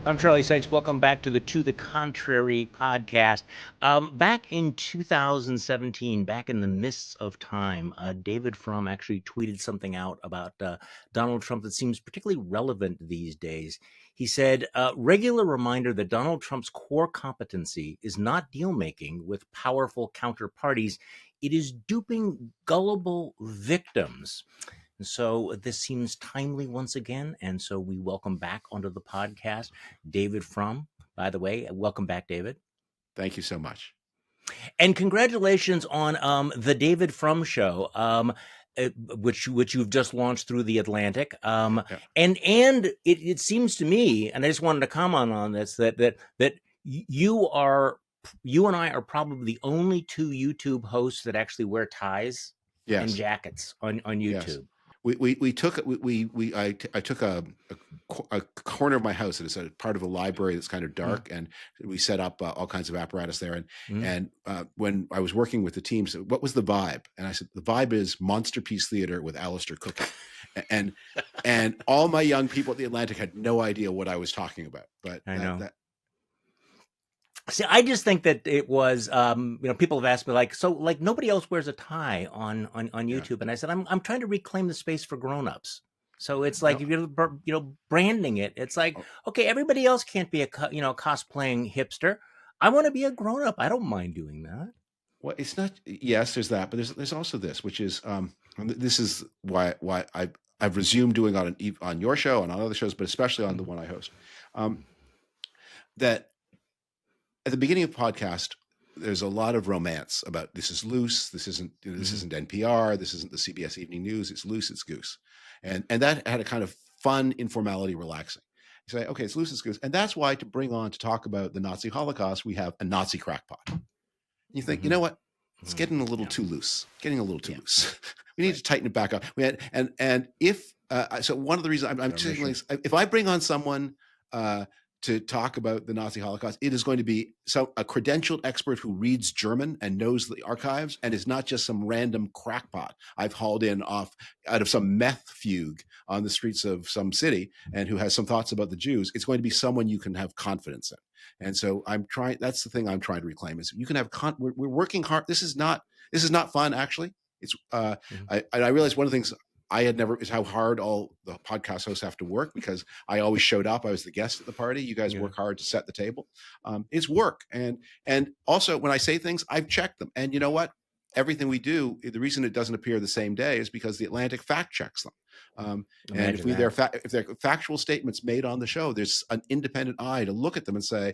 I'm Charlie Sykes. Welcome back To the Contrary podcast. Back in 2017, back in the mists of time, David Frum actually tweeted something out about Donald Trump that seems particularly relevant these days. He said, regular reminder that Donald Trump's core competency is not deal making with powerful counterparties, it is duping gullible victims. So this seems timely once again, and so we welcome back onto the podcast David Frum. By the way, welcome back, David. Thank you so much. And congratulations on the David Frum Show, which you've just launched through the Atlantic. Yeah. And it seems to me, and I just wanted to comment on this, that you and I are probably the only two YouTube hosts that actually wear ties and jackets on YouTube. Yes. I took a corner of my house that is a part of a library that's kind of dark, and we set up all kinds of apparatus there. And when I was working with the teams, what was the vibe? And I said, the vibe is Monster Piece Theater with Alistair cooking. and all my young people at the Atlantic had no idea what I was talking about. But I know. See, I just think that it was, people have asked me so nobody else wears a tie on YouTube. And I said, I'm trying to reclaim the space for grownups. So it's like, if you're, branding it, it's like, okay, everybody else can't be a, cosplaying hipster. I want to be a grown up. I don't mind doing that. Well, it's not, yes, there's that, but there's also this, which is, this is why I've resumed doing on your show and on other shows, but especially on the one I host, that at the beginning of the podcast, there's a lot of romance about this is loose. This isn't NPR. This isn't the CBS Evening News. It's loose. It's goose. And that had a kind of fun informality, relaxing. You say, okay, it's loose. It's goose. And that's why to bring on to talk about the Nazi Holocaust, we have a Nazi crackpot. You think, you know what? It's getting a little too loose. Getting a little too loose. We need to tighten it back up. And if so, one of the reasons I'm saying is, if I bring on someone to talk about the Nazi Holocaust, it is going to be a credentialed expert who reads German and knows the archives, and is not just some random crackpot I've hauled in out of some meth fugue on the streets of some city and who has some thoughts about the Jews. It's going to be someone you can have confidence in. And so that's the thing I'm trying to reclaim, is you can have, we're working hard. This is not fun, actually. It's, I realized one of the things I had never is how hard all the podcast hosts have to work, because I always showed up. I was the guest at the party. You guys work hard to set the table. It's work. And also when I say things, I've checked them. And you know what? Everything we do, the reason it doesn't appear the same day is because the Atlantic fact checks them. And if they're factual statements made on the show, there's an independent eye to look at them and say,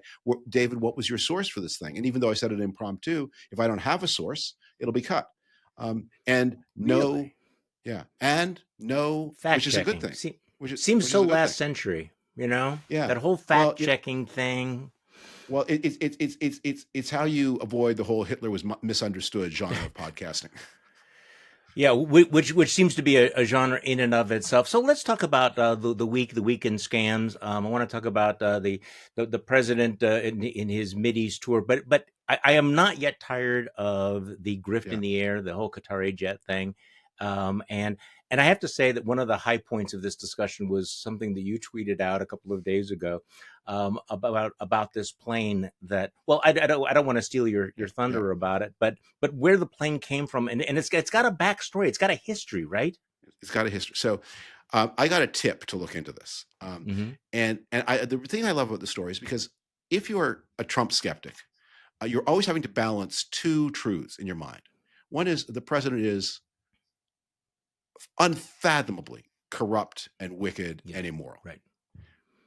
David, what was your source for this thing? And even though I said it impromptu, if I don't have a source, it'll be cut. And no. Yeah, and no fact checking, which is a good thing. Seems so last century, Yeah, that whole fact checking thing. Well, it's how you avoid the whole Hitler was misunderstood genre of podcasting. Yeah, which seems to be a genre in and of itself. So let's talk about the weekend scams. I want to talk about the president in his Mideast tour, but I am not yet tired of the grift in the air, the whole Qatari jet thing. And I have to say that one of the high points of this discussion was something that you tweeted out a couple of days ago about this plane that, well, I don't want to steal your thunder about it, but where the plane came from, and it's got a backstory, it's got a history, right? It's got a history. So I got a tip to look into this, and the thing I love about the story is because if you're a Trump skeptic, you're always having to balance two truths in your mind. One is the president is unfathomably corrupt and wicked and immoral. Right.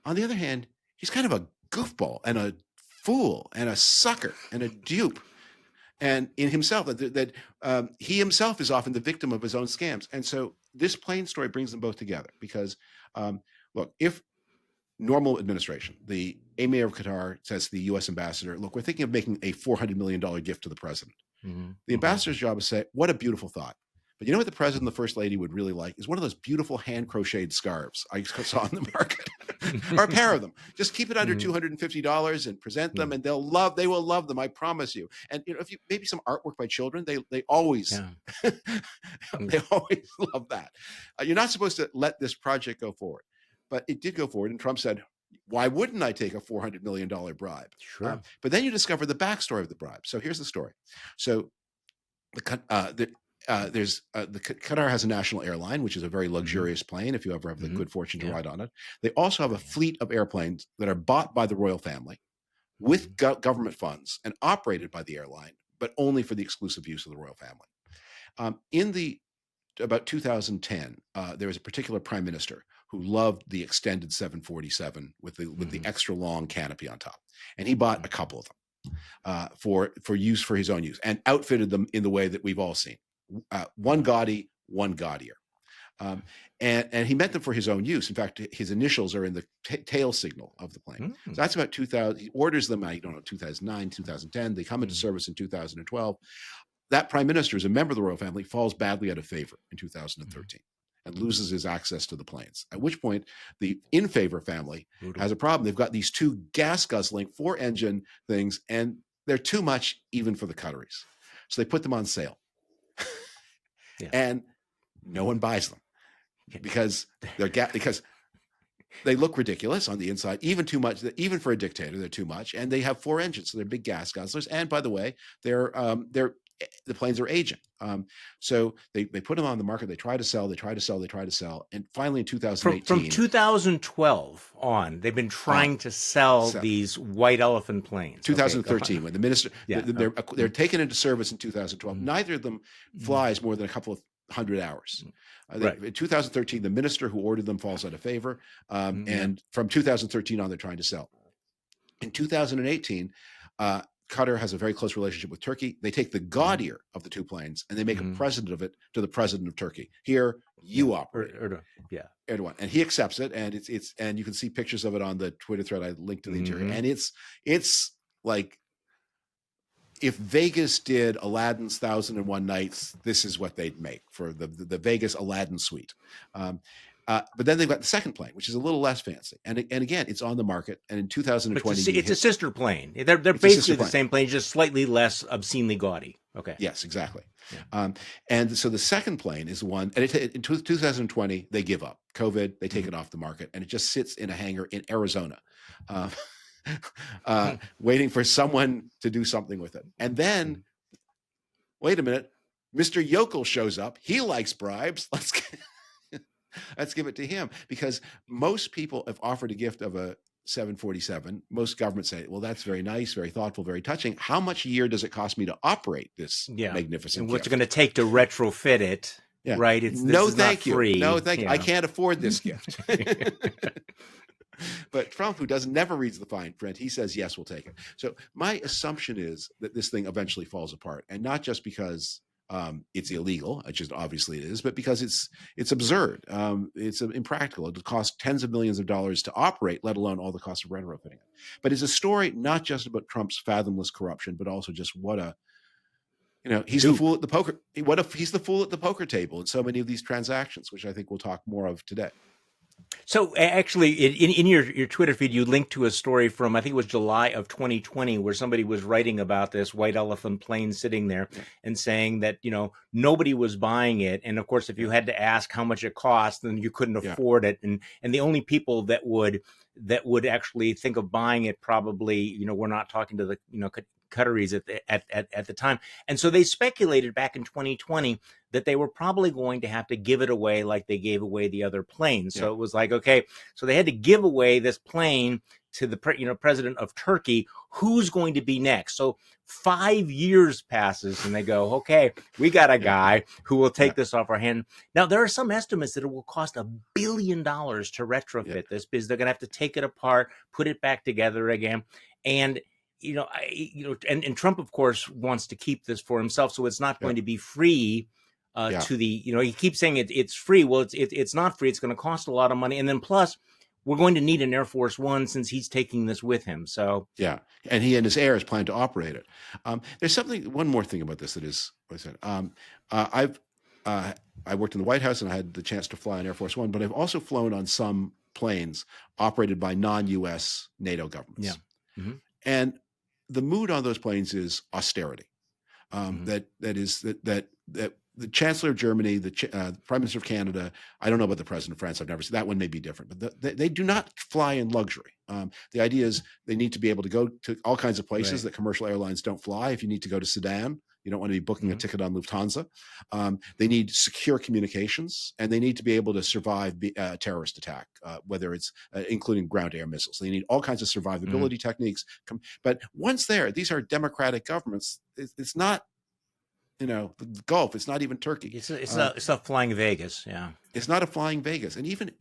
On the other hand, he's kind of a goofball and a fool and a sucker and a dupe. And in himself, that he himself is often the victim of his own scams. And so this plane story brings them both together because, look, if normal administration, the Emir of Qatar says to the U.S. ambassador, look, we're thinking of making a $400 million gift to the president. The ambassador's job is to say, what a beautiful thought. But you know what the president and the first lady would really like is one of those beautiful hand crocheted scarves I saw on the market, or a pair of them. Just keep it under $250 and present them, and they will love them. I promise you. And if maybe some artwork by children, they always they always love that. You're not supposed to let this project go forward, but it did go forward. And Trump said, Why wouldn't I take a $400 million bribe? Sure. But then you discover the backstory of the bribe. So here's the story. So the Qatar has a national airline, which is a very luxurious plane if you ever have the good fortune to ride on it. They also have a fleet of airplanes that are bought by the royal family with government funds and operated by the airline, but only for the exclusive use of the royal family. About 2010, there was a particular prime minister who loved the extended 747 with the extra long canopy on top, and he bought a couple of them for use for his own use, and outfitted them in the way that we've all seen: one gaudy, one gaudier. And he meant them for his own use. In fact, his initials are in the tail signal of the plane. So that's about 2000. He orders them, I don't know, 2009, 2010. They come into service in 2012. That prime minister, as a member of the royal family, falls badly out of favor in 2013 and loses his access to the planes. At which point, the in favor family has a problem. They've got these two gas guzzling 4-engine things, and they're too much even for the Qataris. So they put them on sale. And no one buys them because because they look ridiculous on the inside, even too much, even for a dictator, they're too much. And they have 4 engines, so they're big gas guzzlers. And by the way, the planes are aging. So they put them on the market. They try to sell. And finally in 2018. From 2012 on, they've been trying to sell these white elephant planes. 2013, when the minister, they're taken into service in 2012. Neither of them flies more than a couple of 100 hours. In 2013, the minister who ordered them falls out of favor. And from 2013 on, they're trying to sell. In 2018, Qatar has a very close relationship with Turkey. They take the gaudier of the two planes and they make a president of it to the president of Turkey. Here, you operate. Erdogan. And he accepts it, and it's and you can see pictures of it on the Twitter thread I linked to the interior. And it's like if Vegas did Aladdin's 1001 Nights, this is what they'd make for the Vegas Aladdin suite. But then they've got the second plane, which is a little less fancy. And again, it's on the market. And in 2020, it's a sister plane. They're basically the same plane, just slightly less obscenely gaudy. Okay. Yes, exactly. And so the second plane is one, and in 2020, they give up. COVID, they take it off the market, and it just sits in a hangar in Arizona, waiting for someone to do something with it. And then, wait a minute, Mr. Yokel shows up. He likes bribes. Let's give it to him, because most people have offered a gift of a 747. Most governments say, well, that's very nice, very thoughtful, very touching. How much a year does it cost me to operate this magnificent and what's gift? it going to take to retrofit it? Right? This is thank you. Free. No, thank you. I can't afford this gift. But Trump, who never reads the fine print, he says, yes, we'll take it. So my assumption is that this thing eventually falls apart, and not just because it's illegal, which is obviously it is, but because it's absurd. It's impractical. It would cost tens of millions of dollars to operate, let alone all the cost of retrofitting it. But it's a story not just about Trump's fathomless corruption, but also just he's the fool at the poker. What if he's the fool at the poker table in so many of these transactions, which I think we'll talk more of today. So actually, in your Twitter feed, you linked to a story from, I think it was July of 2020, where somebody was writing about this white elephant plane sitting there and saying that, nobody was buying it. And of course, if you had to ask how much it cost, then you couldn't afford it. And the only people that would actually think of buying it probably, we're not talking to the, Qataris at the time. And so they speculated back in 2020 that they were probably going to have to give it away like they gave away the other planes. So it was like, okay, so they had to give away this plane to the president of Turkey. Who's going to be next? So 5 years passes and they go, okay, we got a guy who will take this off our hand. Now, there are some estimates that it will cost $1 billion to retrofit this, because they're going to have to take it apart, put it back together again. And and Trump, of course, wants to keep this for himself, so it's not going to be free to the. He keeps saying it's free. Well, it's not free. It's going to cost a lot of money, and then plus, we're going to need an Air Force One since he's taking this with him. So and he and his heirs plan to operate it. There's one more thing about this that is. I worked in the White House and I had the chance to fly an Air Force One, but I've also flown on some planes operated by non-U.S. NATO governments. And the mood on those planes is austerity. Mhm. that the Chancellor of Germany, the Prime Minister of Canada, I don't know about the President of France. I've never seen that one. May be different, but they do not fly in luxury. The idea is they need to be able to go to all kinds of places Right. that commercial airlines don't fly. If you need to go to Sudan, you don't want to be booking a Mhm. ticket on Lufthansa. They need secure communications, and they need to be able to survive a terrorist attack, whether it's including ground-air missiles. They need all kinds of Mhm. survivability techniques. But once there, these are democratic governments. It's not, the Gulf. It's not even Turkey. It's not flying Vegas. Yeah. It's not a flying Vegas, and even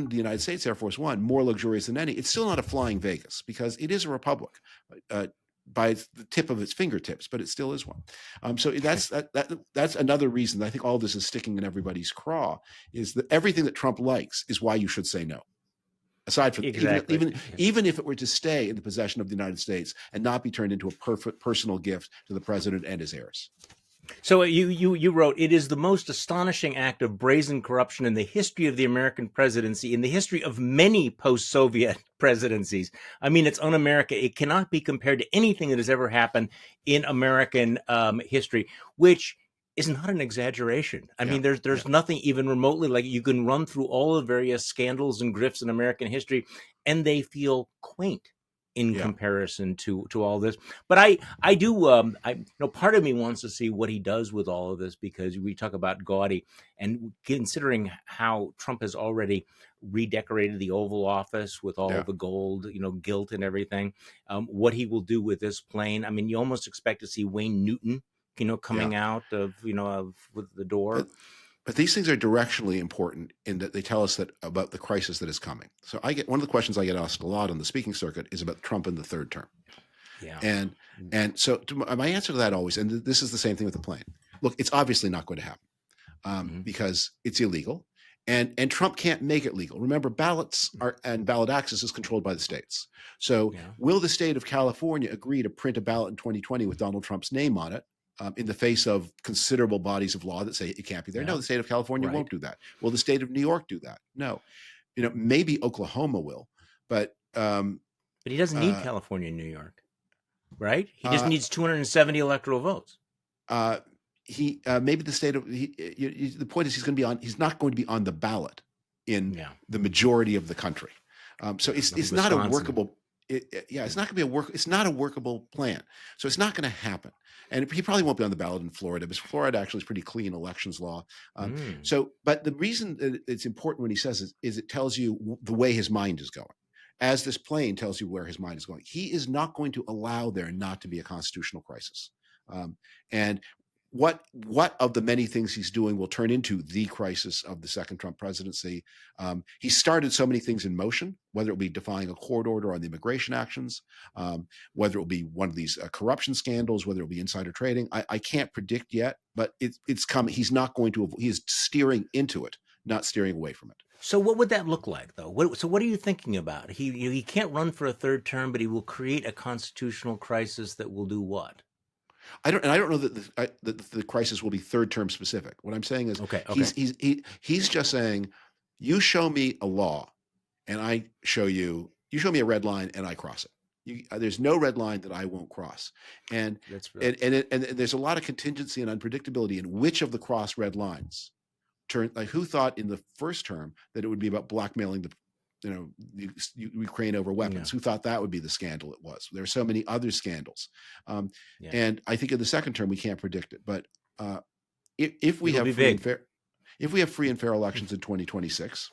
the United States Air Force One, more luxurious than any. It's still not a flying Vegas because it is a republic uh, by the tip of its fingertips, but it still is one. So that's another reason I think all this is sticking in everybody's craw, is that everything that Trump likes is why you should say no. Aside from Exactly. even if it were to stay in the possession of the United States and not be turned into a perfect personal gift to the president and his heirs. So you wrote, it is the most astonishing act of brazen corruption in the history of the American presidency, in the history of many post-Soviet presidencies. I mean, it's un-American. It cannot be compared to anything that has ever happened in American history, which is not an exaggeration. I Yeah, mean, yeah, there's nothing even remotely like. You can run through all the various scandals and grifts in American history, and they feel quaint in yeah, comparison to all this. But I do part of me wants to see what he does with all of this, because we talk about gaudy, and considering how Trump has already redecorated the Oval Office with all yeah, the gold, gilt and everything. What he will do with this plane. I mean, you almost expect to see Wayne Newton, yeah. coming out of with the door. But but these things are directionally important in that they tell us that about the crisis that is coming. So I get one of the questions I get asked a lot on the speaking circuit is about Trump in the third term. Yeah. And so my answer to that always, and this is the same thing with the plane. Look, it's obviously not going to happen Mm-hmm. because it's illegal, and Trump can't make it legal. Remember, ballots and ballot access is controlled by the states. So Yeah. will the state of California agree to print a ballot in 2020 with Donald Trump's name on it? In the face of considerable bodies of law that say it can't be there. No, Yeah. the state of California Right. won't do that. Will the state of New York do that? No. Maybe Oklahoma will, but But he doesn't need uh, California and New York, right? He just uh, needs 270 electoral votes. uh, he maybe the state of the point is he's not going to be on the ballot in Yeah. the majority of the country. So Yeah. it's Like not a Wisconsin. workable. It's not going to be it's not a workable plan. So it's not going to happen. And he probably won't be on the ballot in Florida, because Florida actually is pretty clean elections law. Mm. But the reason that it's important when he says is it tells you the way his mind is going. As this plane tells you where his mind is going, he is not going to allow there not to be a constitutional crisis. And what of the many things he's doing will turn into the crisis of the second Trump presidency? He started so many things in motion, whether it will be defying a court order on the immigration actions, whether it will be one of these corruption scandals, whether it will be insider trading. I can't predict yet, but it's coming. He's not going to. He is steering into it, not steering away from it. So what would that look like, though? What are you thinking about? He can't run for a third term, but he will create a constitutional crisis that will do what? I don't know that the crisis will be third term specific. What I'm saying is Okay. Okay. he's just saying, you show me a law, and you show me a red line, and I cross it. There's no red line that I won't cross, and That's real. and there's a lot of contingency and unpredictability in which of the cross red lines turn. Like, who thought in the first term that it would be about blackmailing the Ukraine over Yeah. weapons? Who thought that would be the scandal it was? There are so many other scandals, Yeah. and I think in the second term we can't predict it. But if we It'll have be big. if we have free and fair elections in 2026,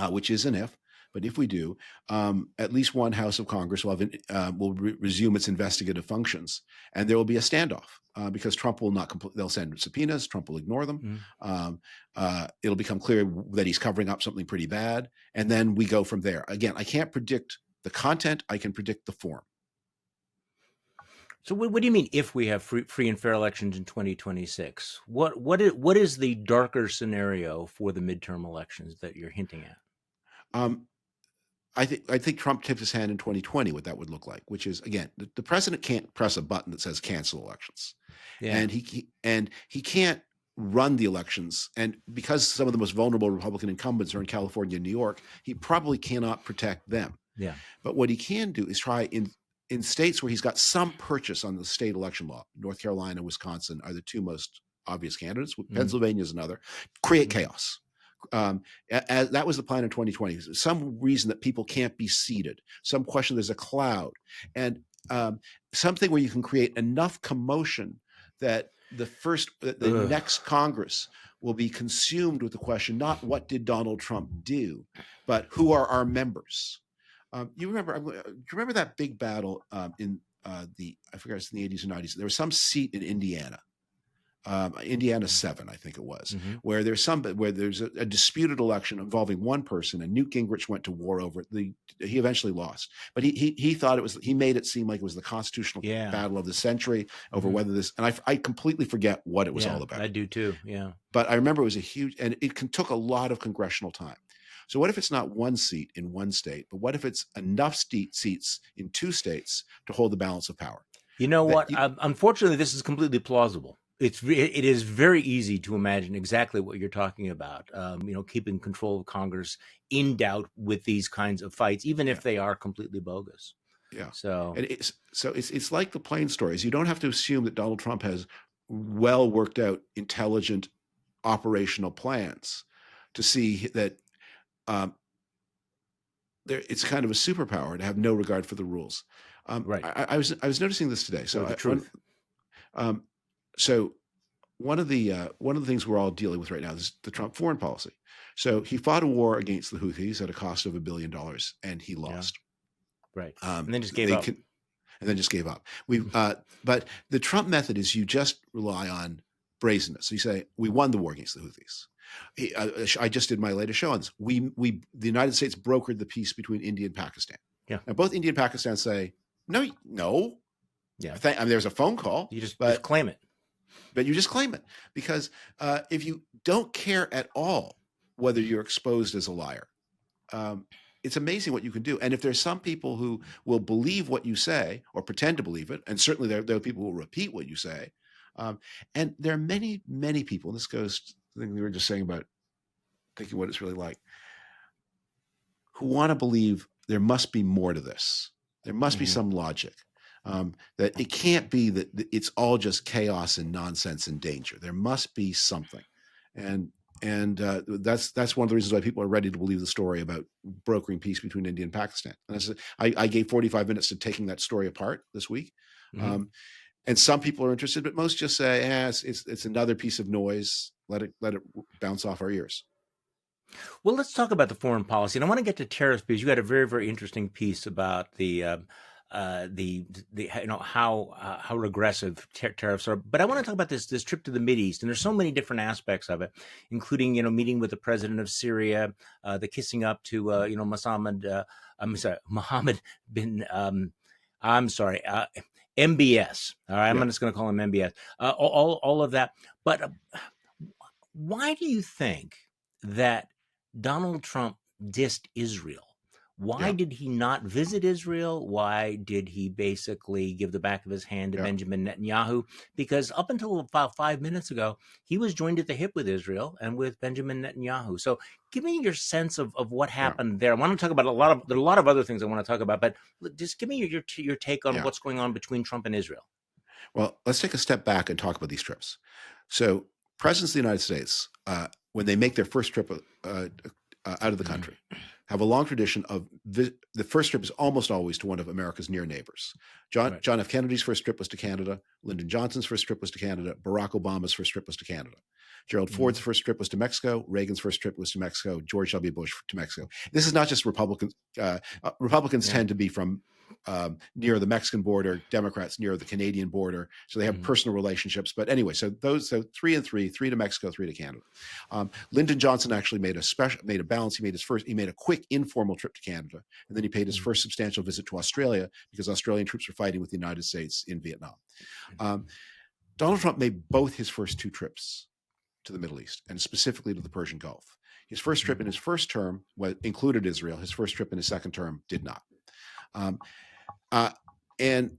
which is an if, but if we do, at least one house of Congress will resume its investigative functions, and there will be a standoff because Trump will not. They'll send subpoenas. Trump will ignore them. Mm. It'll become clear that he's covering up something pretty bad, and then we go from there. Again, I can't predict the content. I can predict the form. So what do you mean if we have free and fair elections in 2026? What is the darker scenario for the midterm elections that you're hinting at? Um, I think Trump tipped his hand in 2020 what that would look like, which is, again, the president can't press a button that says cancel elections, Yeah. and he can't run the elections, and because some of the most vulnerable Republican incumbents are in California and New York, he probably cannot protect them. Yeah. But what he can do is try in states where he's got some purchase on the state election law, North Carolina, Wisconsin are the two most obvious candidates. Pennsylvania is another. Create chaos. As that was the plan in 2020. Some reason that people can't be seated. Some question there's a cloud, and something where you can create enough commotion that the next Congress will be consumed with the question not what did Donald Trump do, but who are our members. You remember that big battle in I forget, it's in the 80s or 90s. There was some seat in Indiana, Indiana 7, I think it was, where there's a disputed election involving one person, and Newt Gingrich went to war over it. He eventually lost, but he thought he made it seem like it was the constitutional battle of the century over whether this, and I completely forget what it was all about. I do too. Yeah. But I remember it was a huge, and it took a lot of congressional time. So what if it's not one seat in one state, but what if it's enough seats in 2 states to hold the balance of power? You know what? Unfortunately, this is completely plausible. It is very easy to imagine exactly what you're talking about. Keeping control of Congress in doubt with these kinds of fights, even if they are completely bogus. Yeah. So it's like the plane stories. You don't have to assume that Donald Trump has well worked out, intelligent operational plans to see that it's kind of a superpower to have no regard for the rules. Right. I was noticing this today. So the truth. So one of the things we're all dealing with right now is the Trump foreign policy. So he fought a war against the Houthis at a cost of $1 billion, and he lost. Yeah. Right. And then just gave up. But the Trump method is you just rely on brazenness. So you say, we won the war against the Houthis. I just did my latest show on this. The United States brokered the peace between India and Pakistan. Yeah. Now both India and Pakistan say, no. Yeah. There's a phone call. You just claim it. But you just claim it, because if you don't care at all whether you're exposed as a liar, it's amazing what you can do. And if there's some people who will believe what you say or pretend to believe it, and certainly there are people who will repeat what you say, and there are many, many people, and this goes to the thing we were just saying about thinking what it's really like, who want to believe there must be more to this. There must be some logic. That it can't be that it's all just chaos and nonsense and danger. There must be something, and that's one of the reasons why people are ready to believe the story about brokering peace between India and Pakistan. And I gave 45 minutes to taking that story apart this week, and some people are interested, but most just say, it's another piece of noise. Let it bounce off our ears. Well, let's talk about the foreign policy, and I want to get to tariffs because you had a very, very interesting piece about the how regressive tariffs are. But I want to talk about this trip to the Mideast, and there's so many different aspects of it, including meeting with the president of Syria, the kissing up to Mohammed bin MBS. All right, I'm just going to call him MBS. All of that. But why do you think that Donald Trump dissed Israel? Why did he not visit Israel? Why did he basically give the back of his hand to Benjamin Netanyahu? Because up until about 5 minutes ago, he was joined at the hip with Israel and with Benjamin Netanyahu. So give me your sense of what happened there. I want to talk about there are a lot of other things I want to talk about, but just give me your take on what's going on between Trump and Israel. Well, let's take a step back and talk about these trips. So presidents of the United States, when they make their first trip out of the country, have a long tradition of the first trip is almost always to one of America's near neighbors. John F. Kennedy's first trip was to Canada. Lyndon Johnson's first trip was to Canada. Barack Obama's first trip was to Canada. Gerald Ford's first trip was to Mexico. Reagan's first trip was to Mexico. George W. Bush to Mexico. This is not just Republicans. Republicans tend to be from near the Mexican border, Democrats near the Canadian border. So they have personal relationships. But anyway, so 3 and 3 to Mexico, 3 to Canada. Lyndon Johnson actually made a balance. He made a quick informal trip to Canada, and then he paid his first substantial visit to Australia because Australian troops were fighting with the United States in Vietnam. Donald Trump made both his first 2 trips to the Middle East, and specifically to the Persian Gulf. His first trip in his first term included Israel. His first trip in his second term did not. And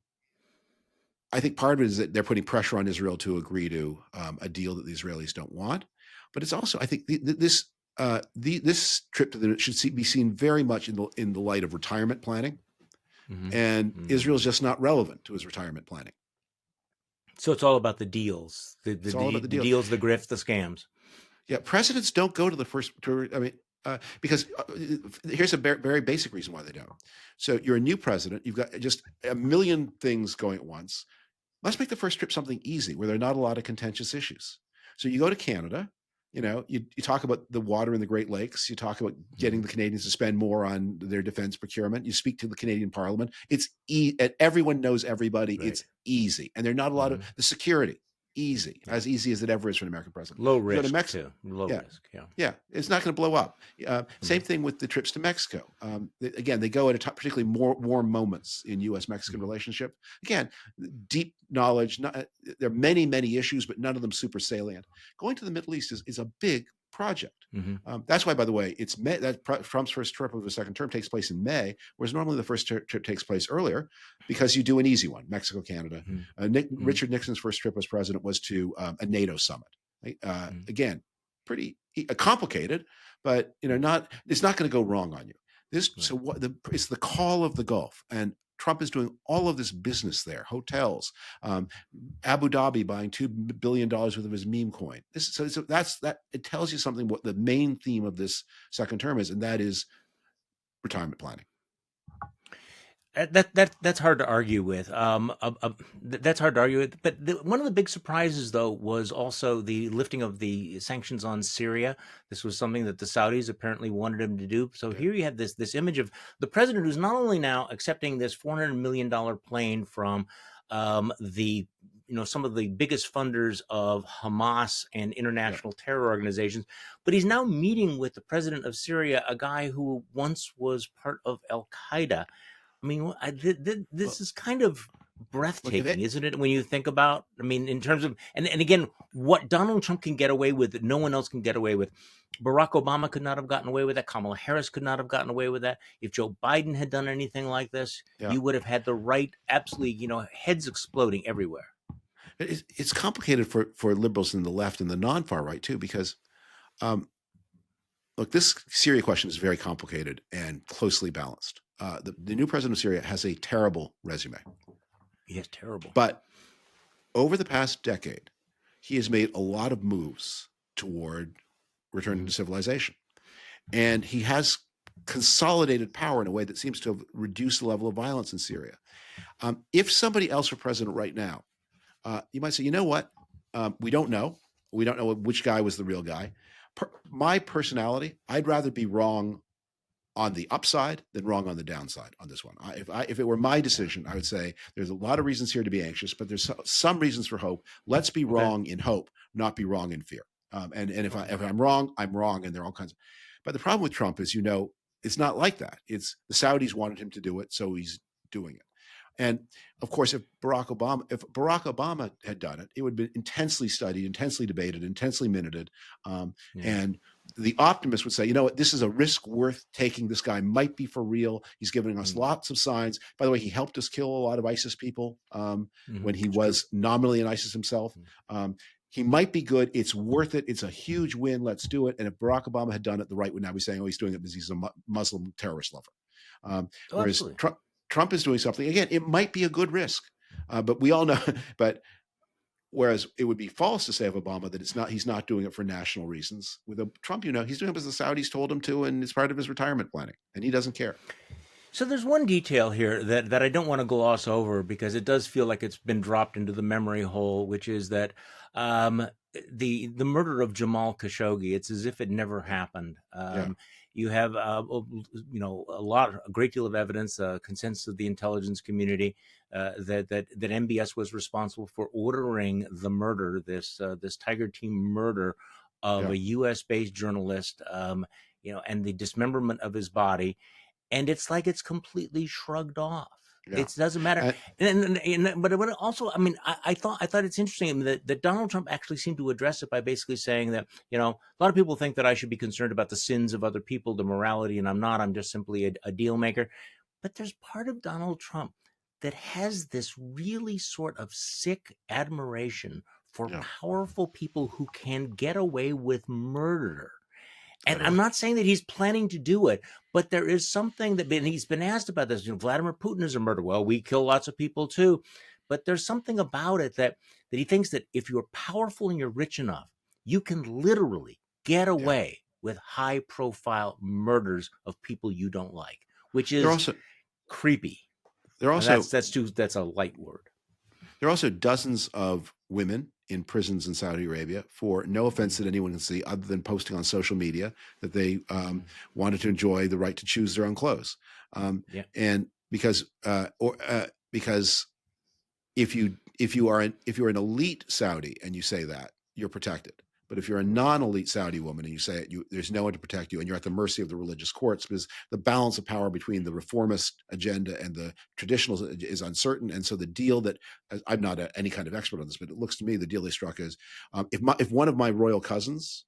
I think part of it is that they're putting pressure on Israel to agree to a deal that the Israelis don't want. But it's also, I think, this trip to should be seen very much in the light of retirement planning. and Israel's just not relevant to his retirement planning. So it's all about the deals, It's all about the deals. deals, the grift, the scams. Yeah, presidents don't go to the first tour. I mean, because here's a very basic reason why they don't. So you're a new president. You've got just a million things going at once. Let's make the first trip something easy where there are not a lot of contentious issues. So you go to Canada, you talk about the water in the Great Lakes. You talk about getting the Canadians to spend more on their defense procurement. You speak to the Canadian Parliament. It's and everyone knows everybody. Right. It's easy. And there are not a lot of the security. Easy, as easy as it ever is for an American president. Low risk, go to Mexico, too. Low risk, yeah. It's not going to blow up. Same thing with the trips to Mexico. Again, they go at particularly more warm moments in U.S.-Mexican relationship. Again, deep knowledge. There are many, many issues, but none of them super salient. Going to the Middle East is a big project. That's why, by the way, it's May that Trump's first trip of the second term takes place in May, whereas normally the first trip takes place earlier because you do an easy one, Mexico, Canada. Richard Nixon's first trip as president was to a NATO summit. Again, pretty complicated, but it's not going to go wrong on you. It's the call of the Gulf, and Trump is doing all of this business there, hotels, Abu Dhabi buying $2 billion worth of his meme coin. It tells you something what the main theme of this second term is, and that is retirement planning. That's hard to argue with. That's hard to argue with. But one of the big surprises, though, was also the lifting of the sanctions on Syria. This was something that the Saudis apparently wanted him to do. So here you have this image of the president who's not only now accepting this $400 million plane from some of the biggest funders of Hamas and international terror organizations, but he's now meeting with the president of Syria, a guy who once was part of Al Qaeda. I mean, this is kind of breathtaking, isn't it? When you think about, in terms of, and again, what Donald Trump can get away with that no one else can get away with. Barack Obama could not have gotten away with that. Kamala Harris could not have gotten away with that. If Joe Biden had done anything like this, you would have had the right, absolutely, heads exploding everywhere. It's complicated for liberals in the left and the non-far right too, because look, this Syria question is very complicated and closely balanced. The new president of Syria has a terrible resume. Yes, terrible. But over the past decade, he has made a lot of moves toward returning to civilization. And he has consolidated power in a way that seems to have reduced the level of violence in Syria. If somebody else were president right now, you might say, you know what? We don't know. We don't know which guy was the real guy. My personality, I'd rather be wrong on the upside than wrong on the downside on this one. If it were my decision, I would say there's a lot of reasons here to be anxious, but there's some reasons for hope. Let's be wrong in hope, not be wrong in fear. And if I'm wrong, I'm wrong, and there are all kinds of. But the problem with Trump is, it's not like that. It's the Saudis wanted him to do it, so he's doing it. And of course, if Barack Obama had done it, it would have been intensely studied, intensely debated, intensely minuted. And the optimist would say, you know what, this is a risk worth taking. This guy might be for real. He's giving us lots of signs. By the way, he helped us kill a lot of ISIS people when he was nominally in ISIS himself. He might be good. It's worth it. It's a huge win. Let's do it. And if Barack Obama had done it, the right would now be saying, oh, he's doing it because he's a Muslim terrorist lover. Whereas Trump is doing something, again, it might be a good risk, but we all know, whereas it would be false to say of Obama that he's not doing it for national reasons. With Trump, he's doing it because the Saudis told him to, and it's part of his retirement planning, and he doesn't care. So there's one detail here that I don't want to gloss over because it does feel like it's been dropped into the memory hole, which is that the murder of Jamal Khashoggi, it's as if it never happened. You have a great deal of evidence, consensus of the intelligence community that MBS was responsible for ordering the murder, this Tiger Team murder of a U.S.-based journalist, and the dismemberment of his body. And it's like it's completely shrugged off. Yeah. It doesn't matter. But also, I thought it's interesting that Donald Trump actually seemed to address it by basically saying that, a lot of people think that I should be concerned about the sins of other people, the morality, and I'm not. I'm just simply a deal maker. But there's part of Donald Trump that has this really sort of sick admiration for powerful people who can get away with murder. And Right I'm away. not saying that he's planning to do it, but there is something that, and he's been asked about this. Vladimir Putin is a murderer. Well, we kill lots of people too, but there's something about it that he thinks that if you're powerful and you're rich enough, you can literally get Yeah. away with high profile murders of people you don't like, which There are is also creepy. there are And also that's a light word. there are also dozens of women in prisons in Saudi Arabia for no offense Mm, that anyone can see, other than posting on social media that they mm, wanted to enjoy the right to choose their own clothes, yeah. and because if you're an elite Saudi and you say that, you're protected. But if you're a non-elite Saudi woman and you say it, there's no one to protect you, and you're at the mercy of the religious courts, because the balance of power between the reformist agenda and the traditional is uncertain. And so the deal that I'm not any kind of expert on this, but it looks to me the deal they struck is if one of my royal cousins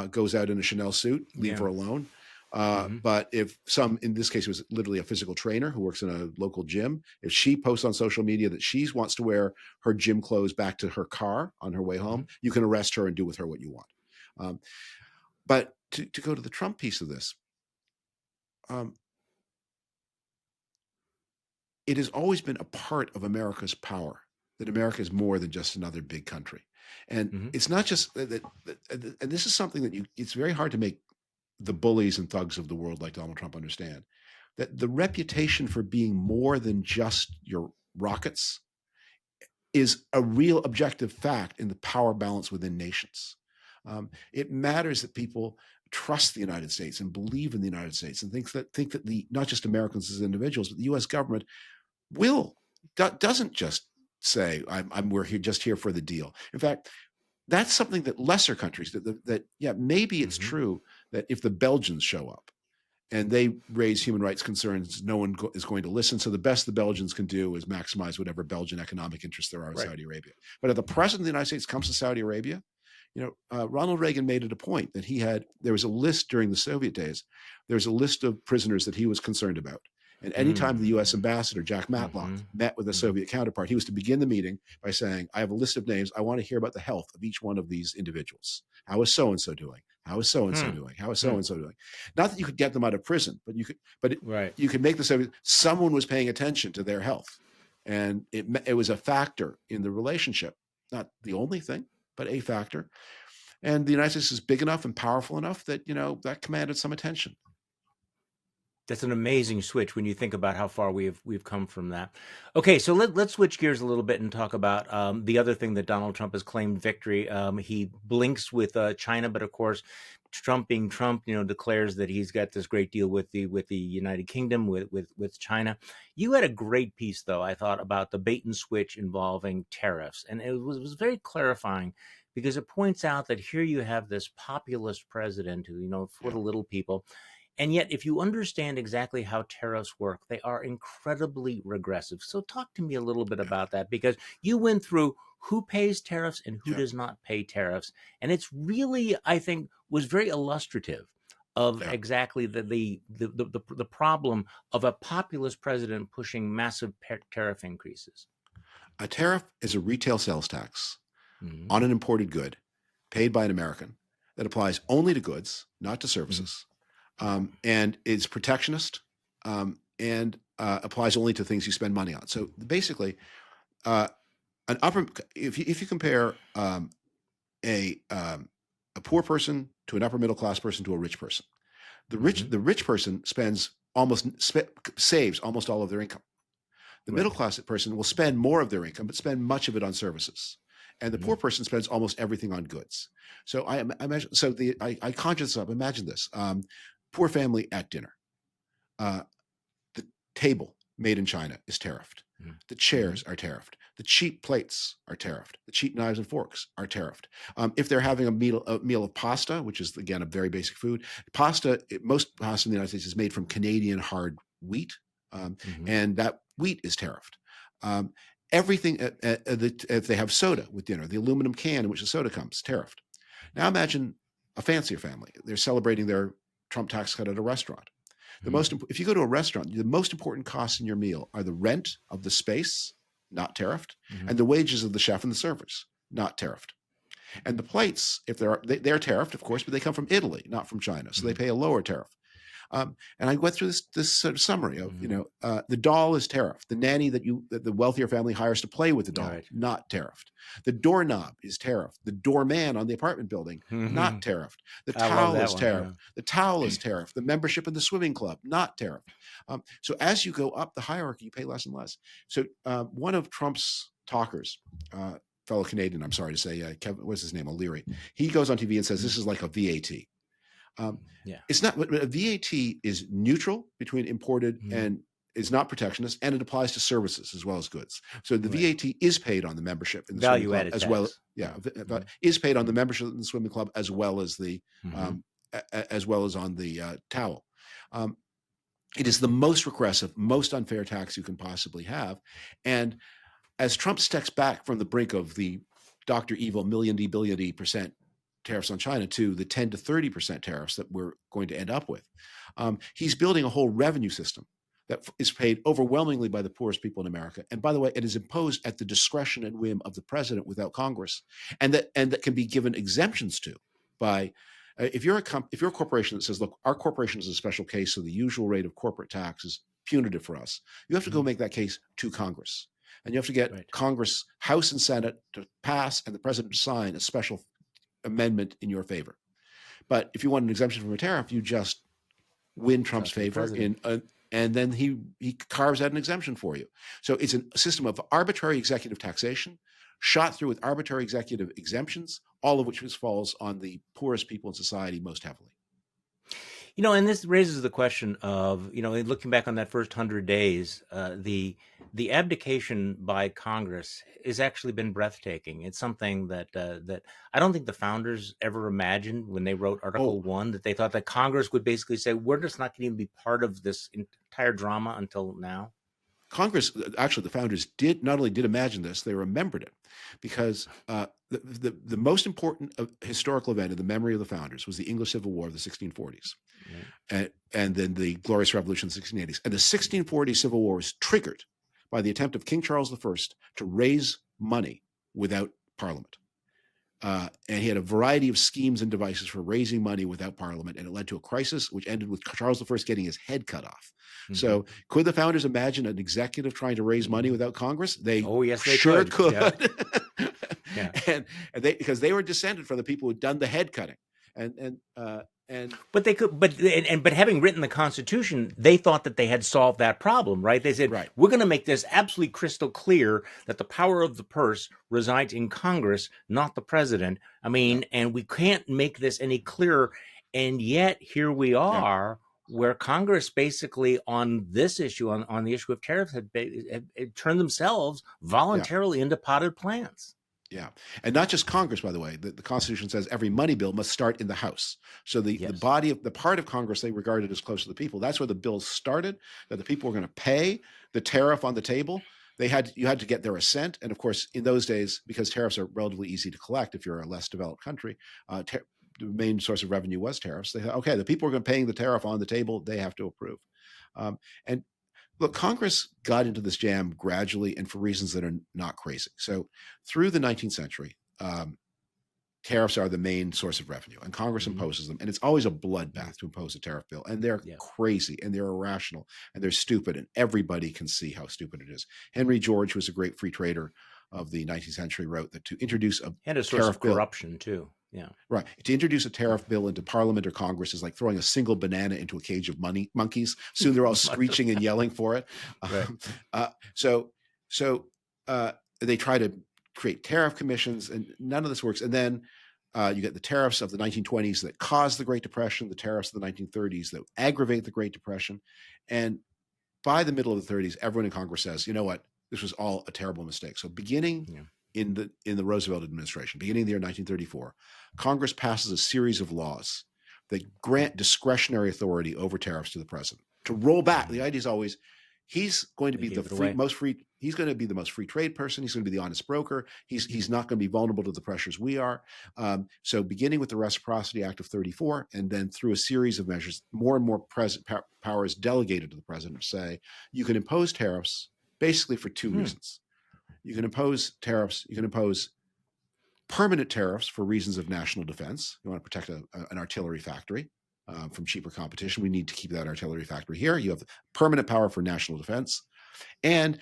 goes out in a Chanel suit, leave Yeah. her alone. Hmm. But if in this case, it was literally a physical trainer who works in a local gym, if she posts on social media that she wants to wear her gym clothes back to her car on her way home, Hmm. you can arrest her and do with her what you want. But to go to the Trump piece of this, um, it has always been a part of America's power that America is more than just another big country. And Hmm. it's not just and this is something that it's very hard to make the bullies and thugs of the world like Donald Trump understand, that the reputation for being more than just your rockets is a real objective fact in the power balance within nations. It matters that people trust the United States and believe in the United States and think that the not just Americans as individuals, but the U.S. government doesn't just say we're here just here for the deal. In fact, that's something that lesser countries that yeah, maybe it's Hmm. true that if the Belgians show up and they raise human rights concerns, no one is going to listen. So the best the Belgians can do is maximize whatever Belgian economic interests there are in Right. Saudi Arabia. But if the president of the United States comes to Saudi Arabia, Ronald Reagan made it a point that there was a list during the Soviet days. There's a list of prisoners that he was concerned about. And anytime the U.S. Mm. ambassador, Jack Matlock, Hmm. met with a Hmm. Soviet counterpart, he was to begin the meeting by saying, I have a list of names. I want to hear about the health of each one of these individuals. How is so-and-so doing? How is so-and-so Hmm. doing? How is Hmm. so-and-so doing? Not that you could get them out of prison, but Right. you could make the Soviet, someone was paying attention to their health. And it was a factor in the relationship. Not the only thing, but a factor. And the United States is big enough and powerful enough that, that commanded some attention. That's an amazing switch when you think about how far we've come from that. Okay, so let's switch gears a little bit and talk about the other thing that Donald Trump has claimed victory. He blinks with China, but of course, Trump being Trump, declares that he's got this great deal with the United Kingdom with China. You had a great piece though, I thought, about the bait and switch involving tariffs, and it was very clarifying because it points out that here you have this populist president who for Yeah. the little people. And yet, if you understand exactly how tariffs work, they are incredibly regressive. So, talk to me a little bit Yeah. about that because you went through who pays tariffs and who Yeah. does not pay tariffs. And it's really, I think, was very illustrative of Yeah. exactly the problem of a populist president pushing massive tariff increases. A tariff is a retail sales tax Hmm. on an imported good paid by an American that applies only to goods, not to Hmm. services, and is protectionist, and applies only to things you spend money on. So basically, uh, an upper if you compare a um, a poor person to an upper middle class person to a rich person, Hmm. the rich person saves almost all of their income. The Right. middle class person will spend more of their income, but spend much of it on services. And the Hmm. poor person spends almost everything on goods. So I imagine. So I conjure this up. Imagine this: poor family at dinner. Uh, the table made in China is tariffed. The Hmm. chairs are tariffed. The cheap plates are tariffed. The cheap knives and forks are tariffed. If they're having a meal of pasta, which is again a very basic food, most pasta in the United States is made from Canadian hard wheat, Hmm. and that wheat is tariffed. Um, everything if they have soda with dinner, the aluminum can in which the soda comes, tariffed. Now imagine a fancier family. They're celebrating their Trump tax cut at a restaurant. If you go to a restaurant, the most important costs in your meal are the rent of the space, not tariffed, Hmm. and the wages of the chef and the servers, not tariffed. And the plates, if they're tariffed, of course, but they come from Italy, not from China, so they pay a lower tariff. And I went through this sort of summary of, the doll is tariffed. The nanny that the wealthier family hires to play with the doll, not tariffed. The doorknob is tariffed. The doorman on the apartment building, not tariffed. The towel is tariffed. The towel is tariffed. The membership in the swimming club, not tariffed. So as you go up the hierarchy, you pay less and less. So one of Trump's talkers, fellow Canadian, I'm sorry to say, Kevin, what's his name, O'Leary, he goes on TV and says this is like a VAT. It's not. A VAT is neutral between imported and is not protectionist, and it applies to services as well as goods. So the VAT is paid on the membership in the swimming club as well. Is paid on the membership in the swimming club as well as the as well as on the towel. It is the most regressive, most unfair tax you can possibly have, and as Trump steps back from the brink of the Dr. Evil million D billion D percent tariffs on China to the 10 to 30% tariffs that we're going to end up with, he's building a whole revenue system that is paid overwhelmingly by the poorest people in America. And by the way, it is imposed at the discretion and whim of the president without Congress, and that can be given exemptions to by. If you're a corporation that says, look, our corporation is a special case, so the usual rate of corporate tax is punitive for us, you have to go make that case to Congress. And you have to get Congress, House and Senate to pass and the president to sign a special amendment in your favor. But if you want an exemption from a tariff, you just win Trump's favor and then he carves out an exemption for you. So it's a system of arbitrary executive taxation shot through with arbitrary executive exemptions, all of which falls on the poorest people in society most heavily. And this raises the question of, looking back on that first 100 days, the abdication by Congress has actually been breathtaking. It's something that I don't think the founders ever imagined when they wrote Article 1, that they thought that Congress would basically say, we're just not going to be part of this entire drama until now. Congress, actually, the founders not only did imagine this, they remembered it, because the most important historical event in the memory of the founders was the English Civil War of the 1640s, and then the Glorious Revolution of the 1680s. And the 1640 Civil War was triggered by the attempt of King Charles I to raise money without Parliament. And he had a variety of schemes and devices for raising money without Parliament, and it led to a crisis which ended with Charles I getting his head cut off. So could the founders imagine an executive trying to raise money without Congress? They sure could. Yeah. and they, because they were descended from the people who'd done the head cutting. But they could, but having written the Constitution, they thought that they had solved that problem, right? They said, we're going to make this absolutely crystal clear that the power of the purse resides in Congress, not the president. And we can't make this any clearer. And yet here we are, where Congress basically on this issue, on the issue of tariffs, had turned themselves voluntarily into potted plants. Yeah. And not just Congress, by the way. The Constitution says every money bill must start in the House. So the part of Congress they regarded as close to the people, that's where the bills started, that the people were going to pay the tariff on the table. You had to get their assent. And of course, in those days, because tariffs are relatively easy to collect if you're a less developed country, the main source of revenue was tariffs. They thought, okay, the people who are going to paying the tariff on the table, they have to approve. And look, Congress got into this jam gradually and for reasons that are not crazy. So through the 19th century, tariffs are the main source of revenue, and Congress imposes them. And it's always a bloodbath to impose a tariff bill. And they're crazy, and they're irrational, and they're stupid, and everybody can see how stupid it is. Henry George, who was a great free trader of the 19th century, wrote that to introduce a tariff bill, corruption too. Yeah. Right. To introduce a tariff bill into Parliament or Congress is like throwing a single banana into a cage of monkeys. Soon they're all screeching and yelling for it. So they try to create tariff commissions, and none of this works. And then you get the tariffs of the 1920s that caused the Great Depression, the tariffs of the 1930s that aggravate the Great Depression. And by the middle of the 30s, everyone in Congress says, you know what, this was all a terrible mistake. So beginning in the Roosevelt administration, beginning the year 1934, Congress passes a series of laws that grant discretionary authority over tariffs to the president to roll back. The idea is always he's going to be most free. He's going to be the most free trade person. He's going to be the honest broker. He's not going to be vulnerable to the pressures we are. So beginning with the Reciprocity Act of 34, and then through a series of measures, more and more powers delegated to the president to say you can impose tariffs basically for two reasons. You can impose tariffs. You can impose permanent tariffs for reasons of national defense. You want to protect an artillery factory from cheaper competition. We need to keep that artillery factory here. You have permanent power for national defense. And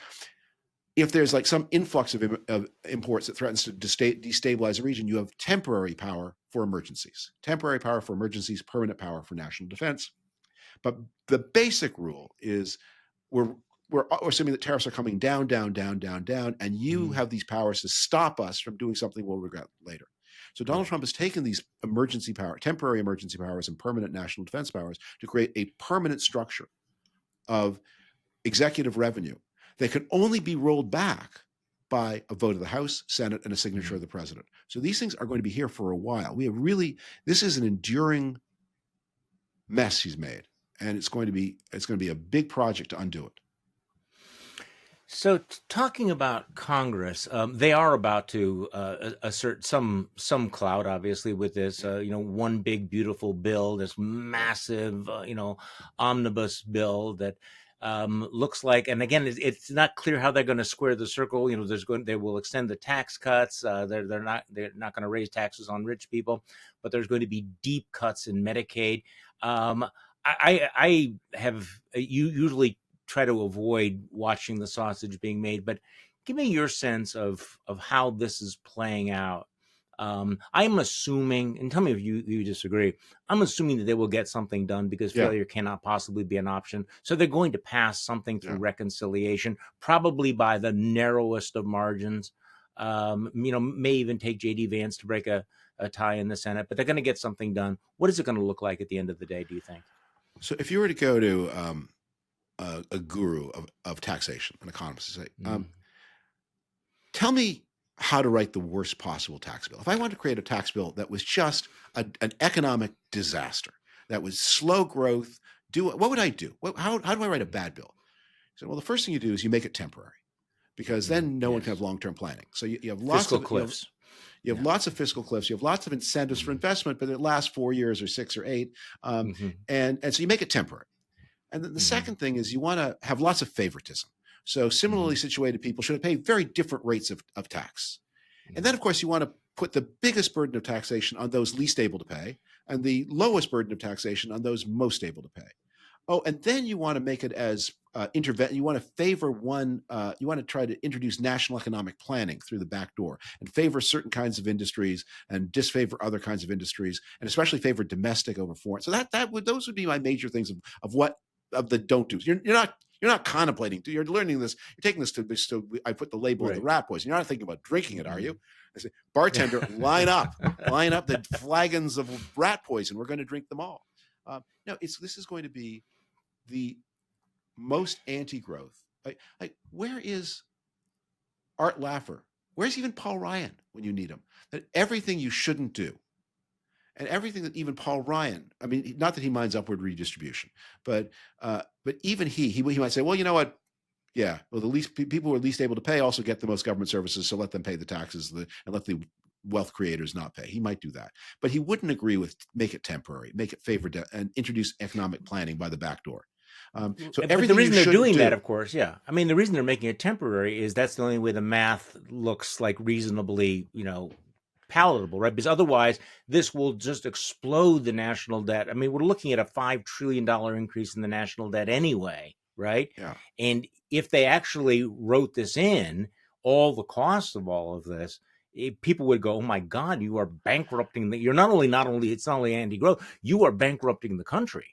if there's like some influx of imports that threatens to destabilize a region, you have temporary power for emergencies. Temporary power for emergencies, permanent power for national defense. But the basic rule is we're assuming that tariffs are coming down, and you have these powers to stop us from doing something we'll regret later. So Donald Trump has taken these temporary emergency powers and permanent national defense powers to create a permanent structure of executive revenue that can only be rolled back by a vote of the House, Senate, and a signature of the president. So these things are going to be here for a while. This is an enduring mess he's made, and it's going to be a big project to undo it. So, talking about Congress, they are about to assert some clout, obviously, with this. One big beautiful bill, this massive, omnibus bill that looks like, and again, it's not clear how they're going to square the circle. They will extend the tax cuts. They're not going to raise taxes on rich people, but there's going to be deep cuts in Medicaid. I have usually try to avoid watching the sausage being made, but give me your sense of how this is playing out. I'm assuming, and tell me if you disagree, I'm assuming that they will get something done because failure cannot possibly be an option. So they're going to pass something through reconciliation, probably by the narrowest of margins. May even take J.D. Vance to break a tie in the Senate, but they're going to get something done. What is it going to look like at the end of the day, do you think? So if you were to go to a guru of taxation, an economist, say, tell me how to write the worst possible tax bill. If I wanted to create a tax bill that was just an economic disaster, that was slow growth, what would I do? How do I write a bad bill? So, well, the first thing you do is you make it temporary, because then no one can have long-term planning. So you have lots fiscal of cliffs. You have lots of fiscal cliffs. You have lots of incentives for investment, but it lasts 4 years or 6 or 8, and so you make it temporary. And then the second thing is you want to have lots of favoritism. So similarly situated people should pay very different rates of tax. And then, of course, you want to put the biggest burden of taxation on those least able to pay, and the lowest burden of taxation on those most able to pay. Oh, and then you want to make it as you want to favor you want to try to introduce national economic planning through the back door and favor certain kinds of industries and disfavor other kinds of industries, and especially favor domestic over foreign. So those would be my major things of the don't do's. You're not contemplating. You're learning this. You're taking this to I put the label of the rat poison. You're not thinking about drinking it, are you? I say, bartender, line up the flagons of rat poison. We're going to drink them all. No, this is going to be the most anti-growth. Where is Art Laffer? Where's even Paul Ryan when you need him? That everything you shouldn't do, and everything that even Paul Ryan, I mean, not that he minds upward redistribution, but even he might say, well, you know what? Yeah, well, the least people who are least able to pay also get the most government services, so let them pay the taxes and let the wealth creators not pay. He might do that, but he wouldn't agree with make it temporary, make it and introduce economic planning by the back door. So but the reason they're doing that, of course, the reason they're making it temporary is that's the only way the math looks like reasonably, palatable, right? Because otherwise, this will just explode the national debt. I mean, we're looking at a $5 trillion increase in the national debt anyway, right? Yeah. And if they actually wrote this in, all the costs of all of this, people would go, "Oh my God, you are bankrupting you're not only it's not only anti-growth, you are bankrupting the country."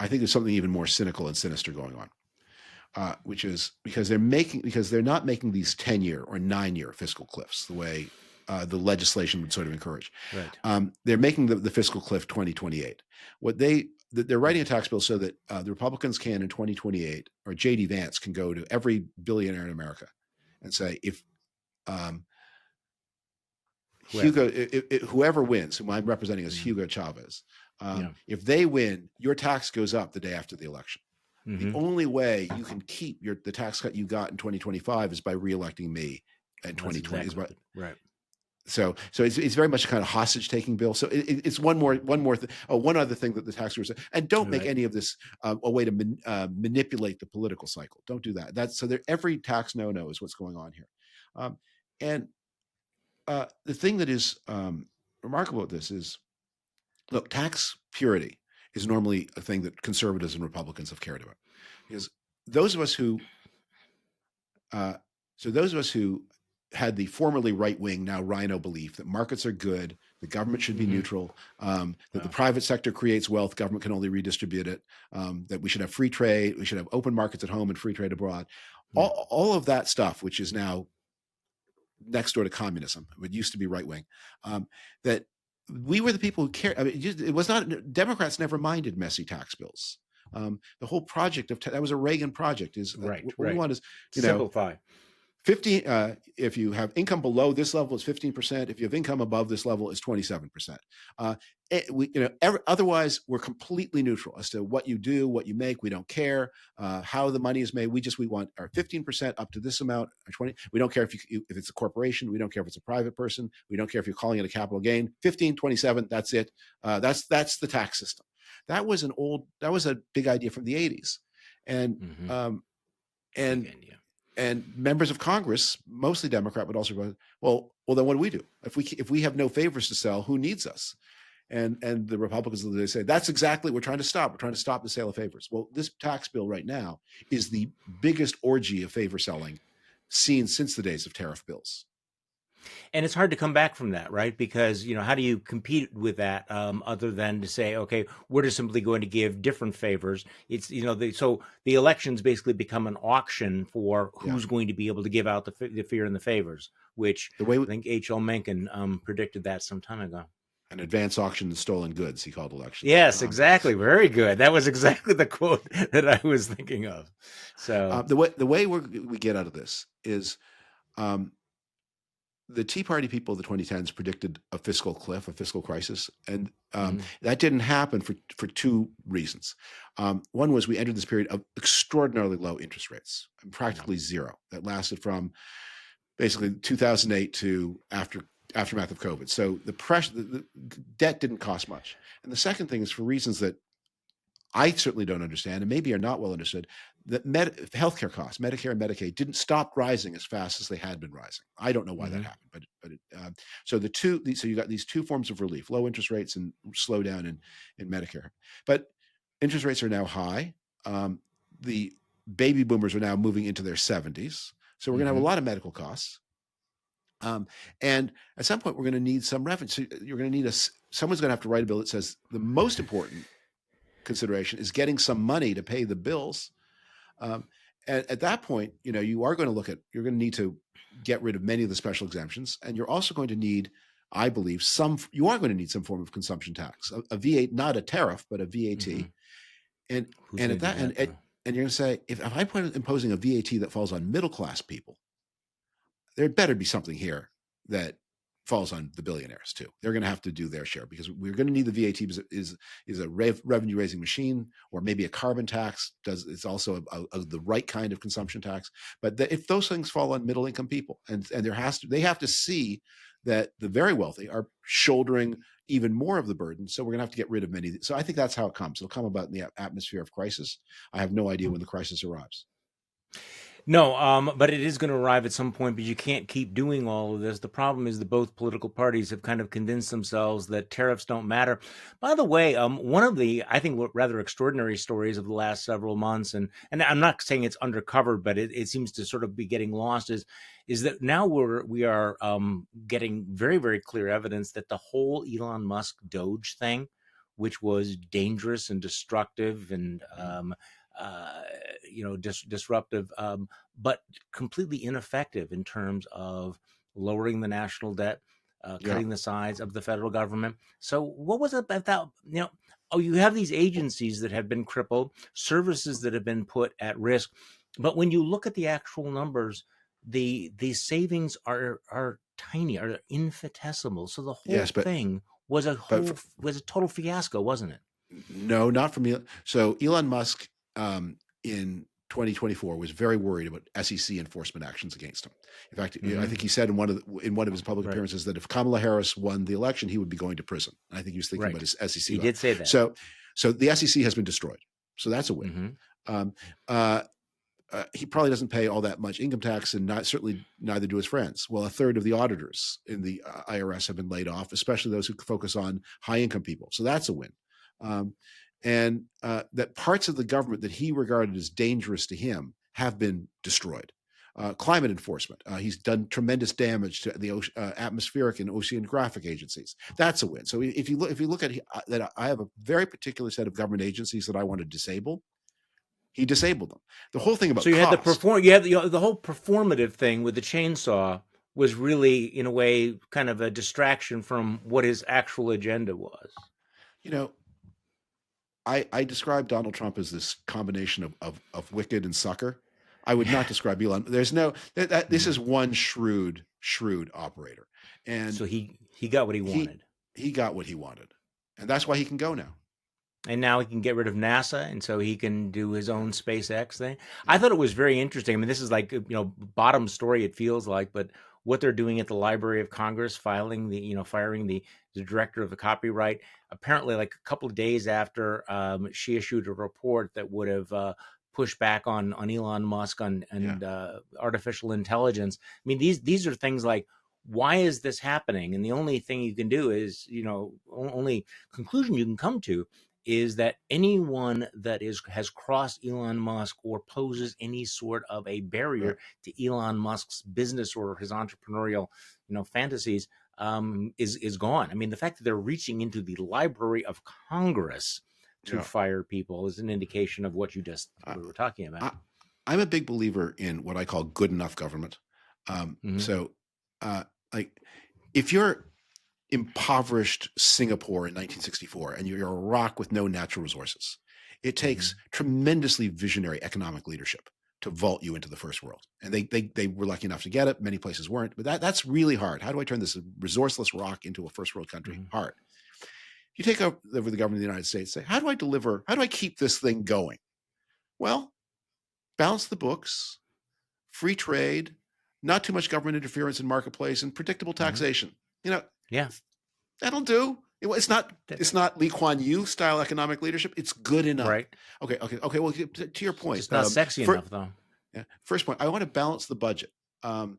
I think there's something even more cynical and sinister going on, which is because they're not making these 10-year or 9-year fiscal cliffs the way the legislation would sort of encourage. Right. They're making the fiscal cliff 2028. They're writing a tax bill so that the Republicans can in 2028, or J.D. Vance can go to every billionaire in America and say, if whoever wins, whom I'm representing as Hugo Chavez, if they win, your tax goes up the day after the election. The only way you can keep the tax cut you got in 2025 is by reelecting me in 2020. Exactly right. So it's very much a kind of hostage taking bill. So it's one other thing that the taxpayers say, and don't make any of this a way to manipulate the political cycle. Don't do that. Every tax no is what's going on here, and the thing that is remarkable about this is, look, tax purity is normally a thing that conservatives and Republicans have cared about, because those of us who had the formerly right-wing, now rhino belief that markets are good, the government should be neutral, that the private sector creates wealth, government can only redistribute it, that we should have free trade, we should have open markets at home and free trade abroad. All of that stuff, which is now next door to communism, it used to be right-wing, that we were the people who cared. I mean, it was not, Democrats never minded messy tax bills. The whole project of that was a Reagan project. What we want is, simplify. 15. If you have income below this level, it's 15%. If you have income above this level, it's 27%. Otherwise, we're completely neutral as to what you do, what you make. We don't care how the money is made. We want our 15% up to this amount, or 20. We don't care if it's a corporation. We don't care if it's a private person. We don't care if you're calling it a capital gain. 15, 27. That's it. That's the tax system. That was a big idea from the 80s, and members of Congress, mostly Democrat, but also well, then what do we do if we have no favors to sell? Who needs us? And the Republicans, they say that's exactly what we're trying to stop. We're trying to stop the sale of favors. Well, this tax bill right now is the biggest orgy of favor selling seen since the days of tariff bills. And it's hard to come back from that, right? Because, how do you compete with that other than to say, okay, we're just simply going to give different favors? It's, so the elections basically become an auction for who's going to be able to give out the fear and the favors, which I think H.L. Mencken predicted that some time ago. An advance auction of stolen goods, he called elections. Yes, exactly. Very good. That was exactly the quote that I was thinking of. So the way we get out of this is, the Tea Party people of the 2010s predicted a fiscal cliff, a fiscal crisis, and that didn't happen for two reasons. One was we entered this period of extraordinarily low interest rates, practically zero. That lasted from basically 2008 to aftermath of COVID. So the debt didn't cost much. And the second thing is, for reasons that I certainly don't understand, and maybe are not well understood, that healthcare costs, Medicare and Medicaid, didn't stop rising as fast as they had been rising. I don't know why that happened, so you got these two forms of relief: low interest rates and slowdown in Medicare. But interest rates are now high. The baby boomers are now moving into their 70s, so we're going to have a lot of medical costs. And at some point, we're going to need some revenue. So you're going to need someone's going to have to write a bill that says the most important consideration is getting some money to pay the bills. And at that point, you are going to you're going to need to get rid of many of the special exemptions, and you're also going to need, I believe, you are going to need some form of consumption tax, a VAT, not a tariff, but a VAT. And you're going to say, if I put imposing a VAT that falls on middle class people, there better be something here that falls on the billionaires too. They're going to have to do their share, because we're going to need the VAT is a revenue raising machine, or maybe a carbon tax. It's also the right kind of consumption tax. But if those things fall on middle income people, and they have to see that the very wealthy are shouldering even more of the burden. So we're going to have to get rid of many. So I think that's how it comes. It'll come about in the atmosphere of crisis. I have no idea when the crisis arrives. No, but it is going to arrive at some point, but you can't keep doing all of this. The problem is that both political parties have kind of convinced themselves that tariffs don't matter. By the way, one of the, I think, rather extraordinary stories of the last several months, and I'm not saying it's undercovered, but it seems to sort of be getting lost, is that now we are getting very, very clear evidence that the whole Elon Musk Doge thing, which was dangerous and destructive and disruptive, but completely ineffective in terms of lowering the national debt, cutting the size of the federal government. So what was it about that? You have these agencies that have been crippled, services that have been put at risk. But when you look at the actual numbers, the savings are tiny, are infinitesimal. So the whole thing was a total fiasco, wasn't it? No, not from Elon. So Elon Musk in 2024 was very worried about SEC enforcement actions against him. In fact, I think he said in one of his public appearances that if Kamala Harris won the election, he would be going to prison. And I think he was thinking about his SEC. He did say that. So the SEC has been destroyed. So that's a win. he probably doesn't pay all that much income tax, and certainly neither do his friends. Well, a third of the auditors in the IRS have been laid off, especially those who focus on high income people. So that's a win. And that parts of the government that he regarded as dangerous to him have been destroyed. Climate enforcement. He's done tremendous damage to the atmospheric and oceanographic agencies. That's a win. So if you look at that, I have a very particular set of government agencies that I want to disable. He disabled them. The whole thing about so you had cost, the whole performative thing with the chainsaw was really, in a way, kind of a distraction from what his actual agenda was. You know, I describe Donald Trump as this combination of wicked and sucker. I would not describe Elon. There's no this is one shrewd operator, and so he got what he wanted. He got what he wanted, and that's why he can go now. And now he can get rid of NASA, and so he can do his own SpaceX thing. I thought it was very interesting. I mean, this is like, bottom story, it feels like, but what they're doing at the Library of Congress, firing the director of the copyright, apparently like a couple of days after she issued a report that would have pushed back on Elon Musk and artificial intelligence. I mean, these are things like, why is this happening? And the only thing you can do is, only conclusion you can come to is that anyone that has crossed Elon Musk or poses any sort of a barrier to Elon Musk's business or his entrepreneurial, fantasies, is gone. I mean, the fact that they're reaching into the Library of Congress to fire people is an indication of what you just were talking about. I'm a big believer in what I call good enough government. So, like, if you're impoverished Singapore in 1964 and you're a rock with no natural resources, it takes tremendously visionary economic leadership to vault you into the first world. And they were lucky enough to get it. Many places weren't, but that's really hard. How do I turn this resourceless rock into a first world country? Hard. You take over the government of the United States, say, how do I keep this thing going? Well, balance the books, free trade, not too much government interference in marketplace, and predictable taxation. That'll do. It's not Lee Kuan Yew style economic leadership. It's good enough. Right. Okay. Well, to your point, it's not sexy enough, though. Yeah. First point, I want to balance the budget, and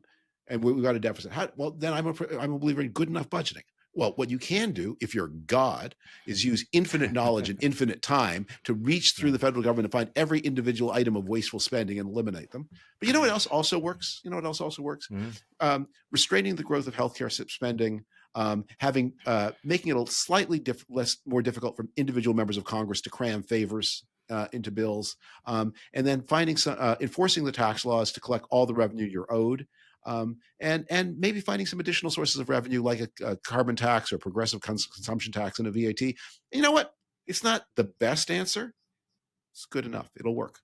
we've got a deficit. Then I'm a believer in good enough budgeting. Well, what you can do, if you're God, is use infinite knowledge and infinite time to reach through the federal government and find every individual item of wasteful spending and eliminate them. But you know what else also works? Restraining the growth of healthcare spending, making it a slightly more difficult for individual members of Congress to cram favors into bills, and then enforcing the tax laws to collect all the revenue you're owed. And maybe finding some additional sources of revenue like a carbon tax or progressive consumption tax and a VAT. And you know what? It's not the best answer. It's good enough. It'll work.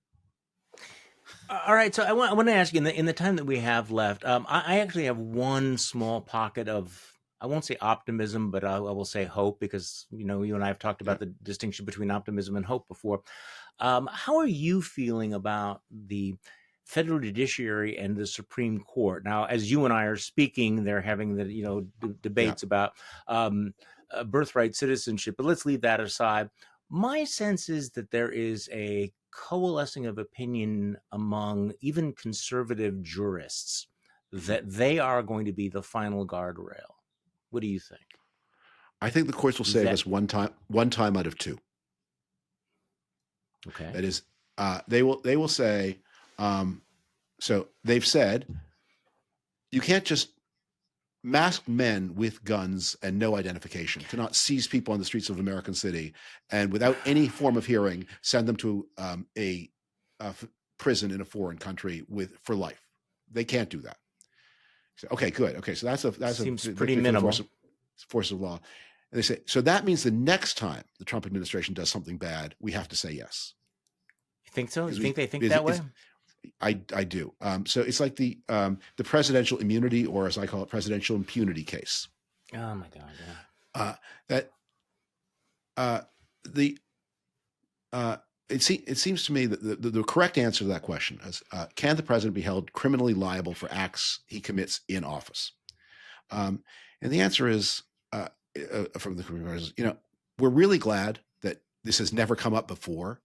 All right. So I want to ask you, in the time that we have left, I actually have one small pocket of, I won't say optimism, but I will say hope, because, you and I have talked about the distinction between optimism and hope before. How are you feeling about the federal judiciary and the Supreme Court? Now, as you and I are speaking, they're having the debates about birthright citizenship, but let's leave that aside. My sense is that there is a coalescing of opinion among even conservative jurists that they are going to be the final guardrail. What do you think? I think the courts will save us one time out of two. Okay. That is, they will say. So they've said you can't just masked men with guns and no identification cannot seize people on the streets of an American city and without any form of hearing send them to a prison in a foreign country for life. They can't do that. So, okay, good. Okay, so that seems pretty minimal force of law. And they say, so that means the next time the Trump administration does something bad, we have to say yes. You think so? You think they think that way? I do. So it's like the presidential immunity, or as I call it, presidential impunity case. Oh my God! Yeah. It seems to me that the correct answer to that question is: can the president be held criminally liable for acts he commits in office? And the answer is, from the president, we're really glad that this has never come up before.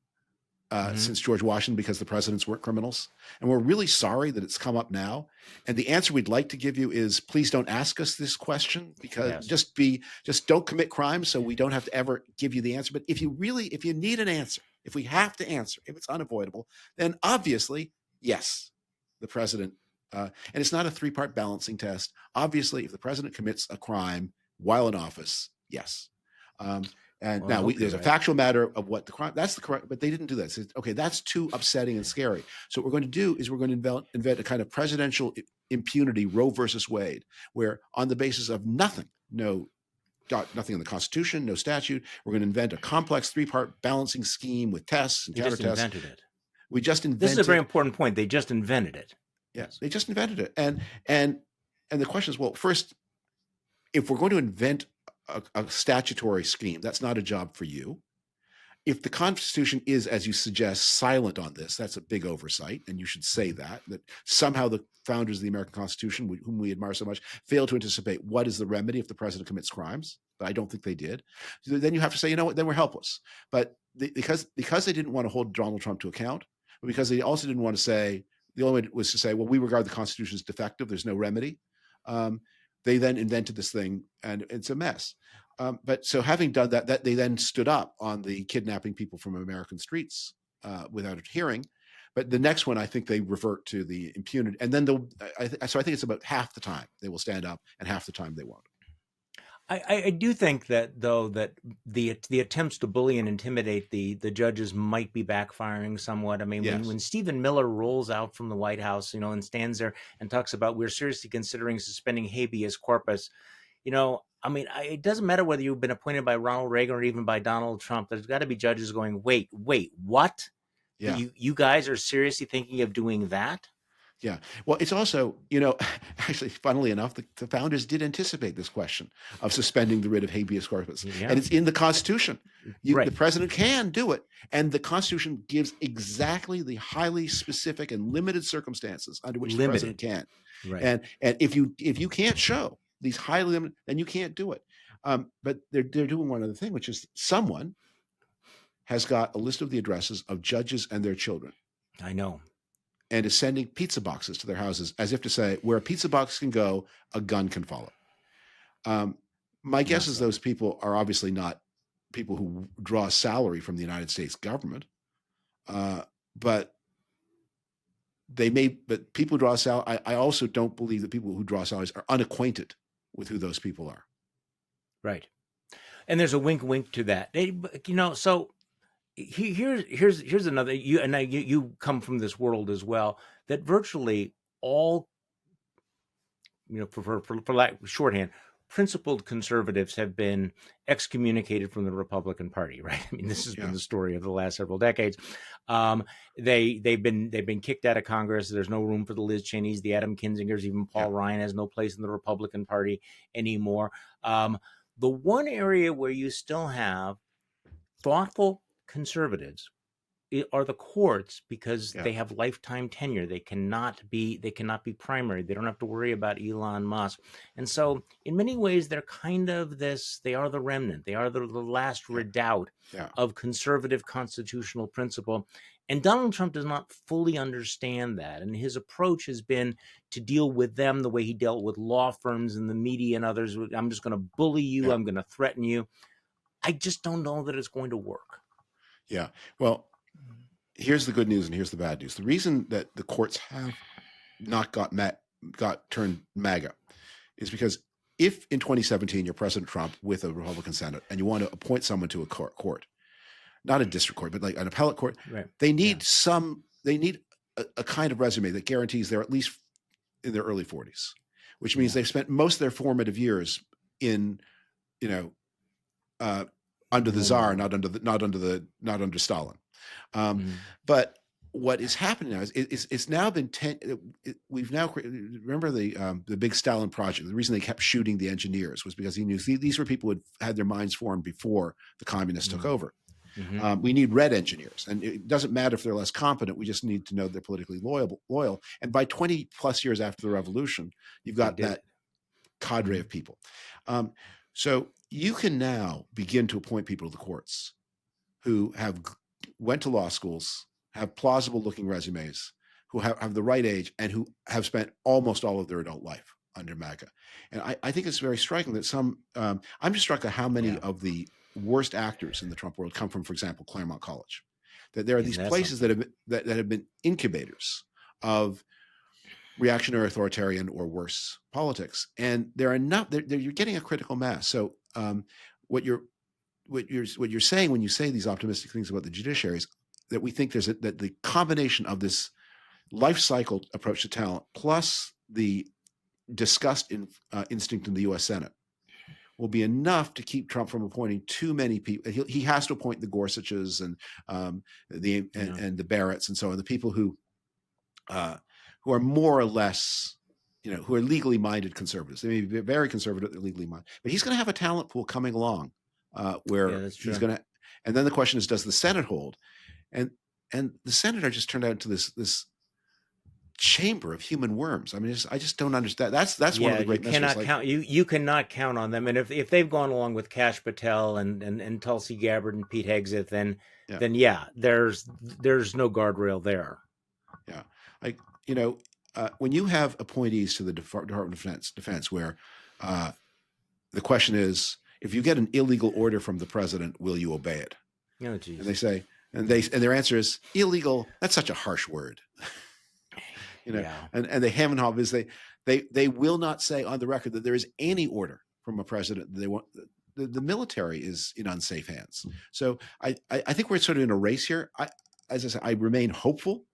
since George Washington because the presidents weren't criminals. And we're really sorry that it's come up now. And the answer we'd like to give you is please don't ask us this question, because just don't commit crimes so we don't have to ever give you the answer. But if you need an answer, if we have to answer, if it's unavoidable, then obviously, yes, the president, and it's not a three-part balancing test. Obviously, if the president commits a crime while in office, yes. And now there's a factual matter of what the crime, that's the correct, but they didn't do that. So, okay, that's too upsetting and scary. So what we're going to do is we're going to invent a kind of presidential impunity, Roe versus Wade, where on the basis of nothing in the Constitution, no statute, we're going to invent a complex three-part balancing scheme with tests and counter tests. Invented it. We just invented. This is a very important point. They just invented it. Yes, they just invented it. And the question is, well, first, if we're going to invent a statutory scheme, that's not a job for you. If the Constitution is, as you suggest, silent on this, that's a big oversight, and you should say that somehow the founders of the American Constitution, whom we admire so much, failed to anticipate what is the remedy if the president commits crimes. But I don't think they did. So then you have to say, you know what, then we're helpless. But because they didn't want to hold Donald Trump to account, but because they also didn't want to say, the only way was to say, well, we regard the Constitution as defective, there's no remedy. They then invented this thing, and it's a mess. But so having done that they then stood up on the kidnapping people from American streets without a hearing. But the next one, I think they revert to the impunity. And then so I think it's about half the time they will stand up and half the time they won't. I do think that, though, that the attempts to bully and intimidate the judges might be backfiring somewhat. I mean, when Stephen Miller rolls out from the White House, and stands there and talks about we're seriously considering suspending habeas corpus, I mean, it doesn't matter whether you've been appointed by Ronald Reagan or even by Donald Trump. There's got to be judges going, wait, what? Yeah. You guys are seriously thinking of doing that? Yeah. Well, it's also, actually, funnily enough, the founders did anticipate this question of suspending the writ of habeas corpus. Yeah. And it's in the Constitution. The president can do it. And the Constitution gives exactly the highly specific and limited circumstances under which the president can. Right. And if you can't show these highly limited, then you can't do it. But they're doing one other thing, which is someone has got a list of the addresses of judges and their children. I know. And is sending pizza boxes to their houses as if to say, where a pizza box can go, a gun can follow. My guess is those people are obviously not people who draw a salary from the United States government, but people who draw a salary. I also don't believe that people who draw salaries are unacquainted with who those people are. Right. And there's a wink to that. So here's another, you come from this world as well, that virtually all, for lack of shorthand, principled conservatives have been excommunicated from the Republican Party, right? I mean, this has been the story of the last several decades. They've been kicked out of Congress. There's no room for the Liz Cheneys, the Adam Kinzingers, even Paul Ryan has no place in the Republican Party anymore. The one area where you still have thoughtful conservatives are the courts, because they have lifetime tenure. They cannot be primary. They don't have to worry about Elon Musk. And so in many ways, they're kind of they are the remnant. They are the last redoubt of conservative constitutional principle. And Donald Trump does not fully understand that. And his approach has been to deal with them the way he dealt with law firms and the media and others. I'm just going to bully you. I'm going to threaten you. I just don't know that it's going to work. Yeah. Well, here's the good news and here's the bad news. The reason that the courts have not got turned MAGA is because if in 2017 you're President Trump with a Republican Senate and you want to appoint someone to a court, not a district court, but like an appellate court, they need a kind of resume that guarantees they're at least in their early 40s, which means they've spent most of their formative years in, under the Tsar, not under Stalin. But what is happening now is it's now been we've now remember the big Stalin project. The reason they kept shooting the engineers was because he knew these were people who had their minds formed before the communists took over. We need red engineers, and it doesn't matter if they're less competent. We just need to know they're politically loyal. And by 20 plus years after the revolution, you've got that cadre of people. So you can now begin to appoint people to the courts who have went to law schools, have plausible looking resumes, who have the right age, and who have spent almost all of their adult life under MAGA. And I think it's very striking that I'm just struck at how many of the worst actors in the Trump world come from, for example, Claremont College. That there are these places that have been incubators of reactionary, authoritarian, or worse politics, and you're getting a critical mass. So what you're saying when you say these optimistic things about the judiciary is that we think that the combination of this life cycle approach to talent plus the disgust instinct in the U.S. Senate will be enough to keep Trump from appointing too many people. He has to appoint the Gorsuches and the Barretts and so on, the people who are more or less, who are legally minded conservatives. They may be very conservative, they're legally minded, but he's going to have a talent pool coming along where he's going to. And then the question is, does the Senate hold? And the Senate just turned out into this chamber of human worms. I mean, I just don't understand. That's one of the great mysteries. You cannot count on them. And if they've gone along with Kash Patel and Tulsi Gabbard and Pete Hegseth, then there's no guardrail there. Yeah, when you have appointees to the Department of Defense, where the question is, if you get an illegal order from the president, will you obey it? Oh, geez. And they say, and their answer is illegal. That's such a harsh word. And they hem and haw is they will not say on the record that there is any order from a president that they want. The military is in unsafe hands. So I think we're sort of in a race here. As I said, I remain hopeful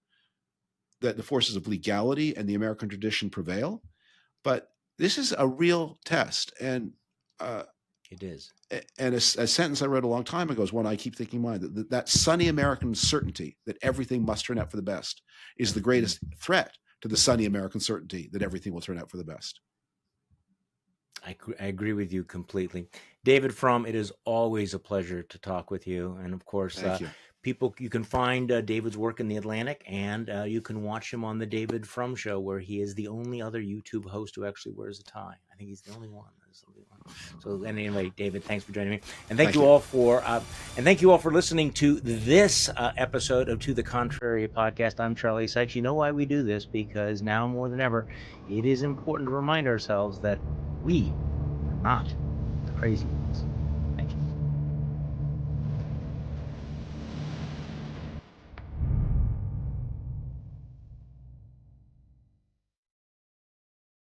that the forces of legality and the American tradition prevail, but this is a real test. And it is. And a sentence I read a long time ago is one I keep thinking in mind, that sunny American certainty that everything must turn out for the best is the greatest threat to the sunny American certainty that everything will turn out for the best. I agree with you completely. David Frum, it is always a pleasure to talk with you. And of course, people, you can find David's work in The Atlantic, and you can watch him on the David Frum Show, where he is the only other YouTube host who actually wears a tie. I think he's the only one. So anyway, David, thanks for joining me, and thank you all for listening to this episode of To the Contrary podcast. I'm Charlie Sykes. You know why we do this? Because now more than ever, it is important to remind ourselves that we are not the crazy ones.